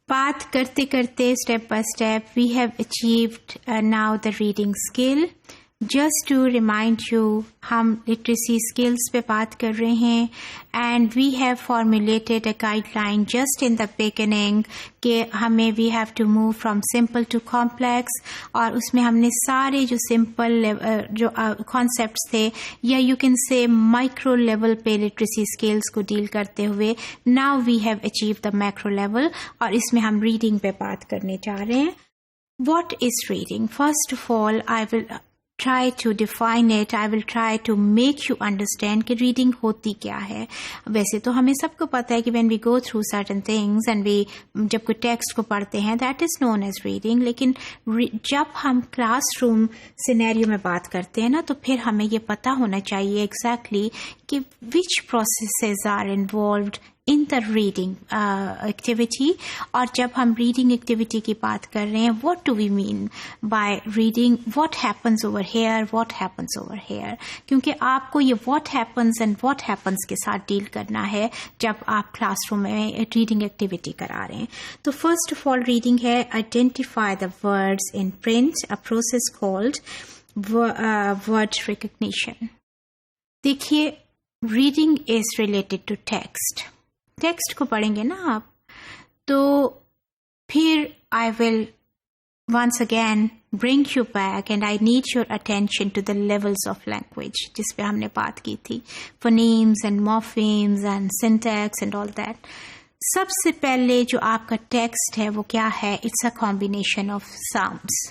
बात करते करते step by step we have achieved now the reading skill. Just to remind you, हम literacy skills पे बात कर रहे हैं and we have formulated a guideline just in the beginning कि हमें we have to move from simple to complex, और उसमें हमने सारे जो सिंपल जो कॉन्सेप्ट्स थे या you can say micro level पे लिटरेसी स्किल्स को डील करते हुए now we have achieve the macro level, और इसमें हम रीडिंग पे बात करने जा रहे हैं. What is reading? First of all I will try to define it. I will try to make you understand कि reading होती क्या है. वैसे तो हमें सबको पता है कि when we go through certain things and we जब कोई text को पढ़ते हैं that is known as reading, लेकिन जब हम classroom scenario में बात करते हैं ना, तो फिर हमें ये पता होना चाहिए exactly कि which processes are involved in the reading activity. और जब हम reading activity की बात कर रहे हैं, what do we mean by reading? What happens over here? What happens over here? क्योंकि आपको ये what happens and what happens के साथ डील करना है जब आप क्लासरूम में reading activity करा रहे हैं. तो first of all reading है identify the words in print, a process called word recognition. देखिए, reading is related to text. Text को पढ़ेंगे ना आप, तो फिर I will once again bring you back and I need your attention to the levels of language जिस पे हमने बात की थी, phonemes and morphemes and syntax and all that. सबसे पहले जो आपका टेक्स्ट है वो क्या है? It's a combination of sounds.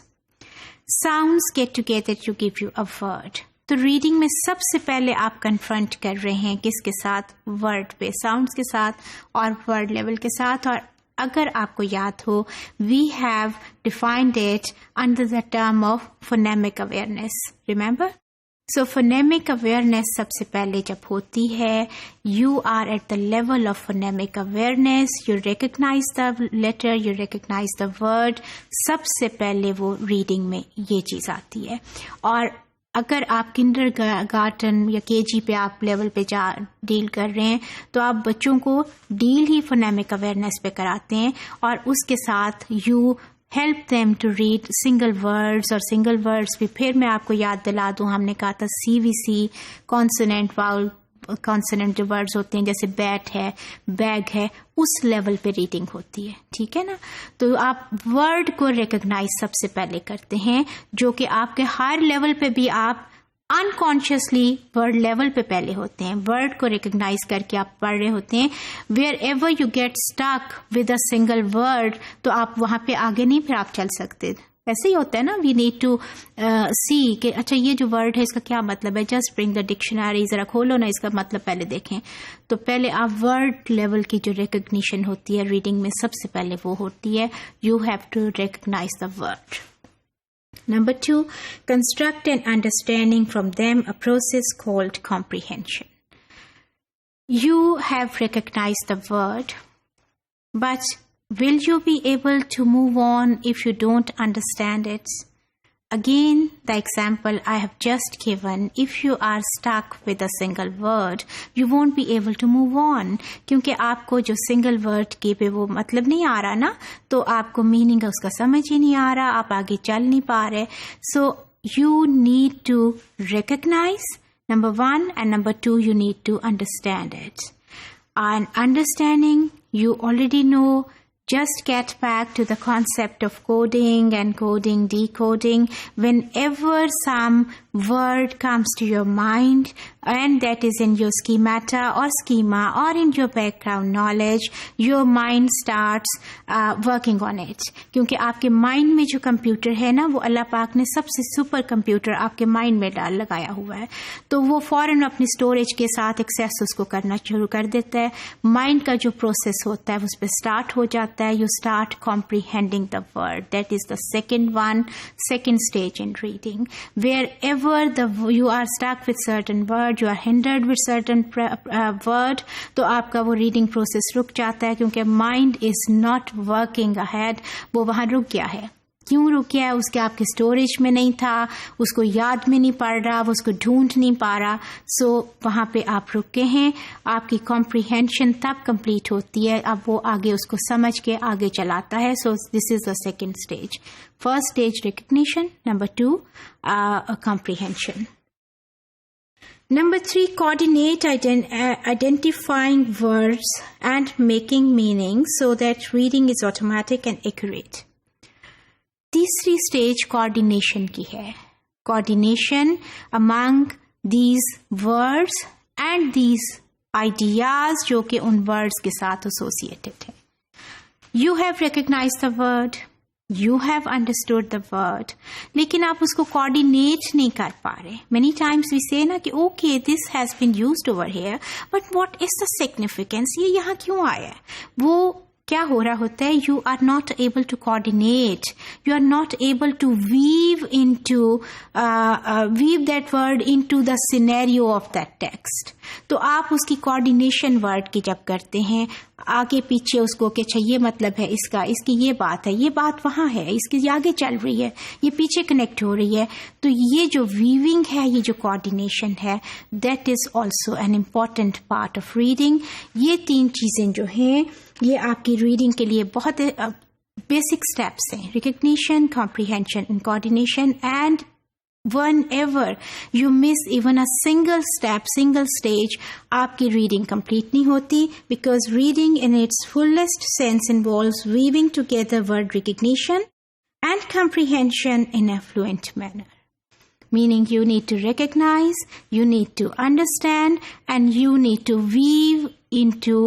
Sounds get together to give you a word. तो रीडिंग में सबसे पहले आप कन्फ्रंट कर रहे हैं किसके साथ? वर्ड पे, साउंड्स के साथ और वर्ड लेवल के साथ. और अगर आपको याद हो, we have defined it under the term of phonemic awareness. Remember? So phonemic awareness सबसे पहले जब होती है, you are at the level of phonemic awareness, you recognize the letter, you recognize the word. सबसे पहले वो रीडिंग में ये चीज आती है. और अगर आप किंडरगार्टन या केजी पे आप लेवल पे डील कर रहे हैं, तो आप बच्चों को डील ही फोनेमिक अवेयरनेस पे कराते हैं, और उसके साथ you help them to read single words. और सिंगल वर्ड्स भी फिर मैं आपको याद दिला दूं, हमने कहा था CVC, कॉन्सोनेंट वाउल कॉन्सोनेंट जो वर्ड्स होते हैं, जैसे बैट है, बैग है, उस लेवल पे रीडिंग होती है. ठीक है ना? तो आप वर्ड को रिकॉग्नाइज सबसे पहले करते हैं, जो कि आपके हायर लेवल पे भी आप अनकॉन्शियसली वर्ड लेवल पे पहले होते हैं. वर्ड को रिकॉग्नाइज करके आप पढ़ रहे होते हैं. Wherever you get stuck with a single word, तो आप वहां पे आगे नहीं फिर आप चल सकते. ऐसे ही होता है ना, वी नीड टू सी कि अच्छा ये जो वर्ड है इसका क्या मतलब है. जस्ट ब्रिंग द डिक्शनरी, जरा खोलो ना, इसका मतलब पहले देखें. तो पहले आप वर्ड लेवल की जो रिकग्निशन होती है रीडिंग में, सबसे पहले वो होती है, you have to recognize the word. Number 2, construct an understanding from them, a process called comprehension. You have recognized the word, but will you be able to move on if you don't understand it? Again, the example I have just given, if you are stuck with a single word, you won't be able to move on. क्योंकि आपको जो single word के पे वो मतलब नहीं आ रहा ना, तो आपको meaning उसका समझ ही नहीं आ रहा, आप आगे चल नहीं पा रहे. So, you need to recognize, number 1, and number 2, you need to understand it. And understanding, you already know. Just get back to the concept of coding, encoding, decoding. Whenever some word comes to your mind, and that is in your schemata or schema or in your background knowledge, your mind starts working on it. क्योंकि आपके mind में जो computer है ना, वो अल्लाह पाक ने सबसे सुपर कंप्यूटर आपके माइंड में लगाया हुआ है. तो वो फौरन अपनी स्टोरेज के साथ एक्सेस उसको करना शुरू कर देता है. माइंड का जो प्रोसेस होता है उस पर स्टार्ट हो जाता है. You start comprehending the word. That is the second stage in reading. Wherever you are stuck with certain word, you are hindered with certain word, तो आपका वो reading process रुक जाता है, क्योंकि mind is not working ahead, वो वहाँ रुक गया है. क्यों रुक गया, उसके आपके स्टोरेज में नहीं था, उसको याद में नहीं पड़ रहा, वो उसको ढूंढ नहीं पा रहा, सो वहाँ पे आप रुके हैं। आपकी कॉम्प्रिहेंशन तब कंप्लीट होती है, अब वो आगे उसको समझ के आगे चलाता है। So this is the second stage. First stage recognition, number 2 comprehension. Number 3, coordinate identifying words and making meaning so that reading is automatic and accurate. तीसरी स्टेज कोऑर्डिनेशन की है। Coordination among these words and these ideas जो कि उन words के साथ associated है। You have recognized the word, you have understood the word, लेकिन आप उसको coordinate नहीं कर पा रहे। Many times we say ना कि okay, this has been used over here, but what is the significance? ये यहाँ क्यों आया है? वो क्या हो रहा होता है? You are not able to coordinate. You are not able to weave that word into the scenario of that text. तो आप उसकी coordination word की जब करते हैं, आगे पीछे उसको कि अच्छा ये मतलब है इसका, इसकी ये बात है, ये बात वहाँ है, इसकी आगे चल रही है, ये पीछे कनेक्ट हो रही है, तो ये जो weaving है, ये जो coordination है, that is also an important part of reading. ये 3 चीज़ें जो हैं ये आपकी रीडिंग के लिए बहुत बेसिक स्टेप्स हैं। Recognition, comprehension and coordination, and whenever you miss even a single step, single stage, आपकी रीडिंग कंप्लीट नहीं होती, because reading in its fullest sense involves weaving together word recognition and comprehension in a fluent manner. Meaning you need to recognize, you need to understand, and you need to weave into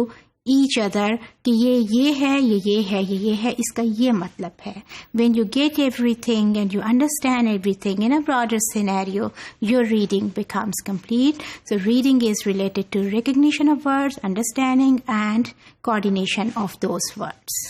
each other कि ये है, ये है, इसका ये मतलब है। When you get everything and you understand everything in a broader scenario, your reading becomes complete. So reading is related to recognition of words, understanding, and coordination of those words.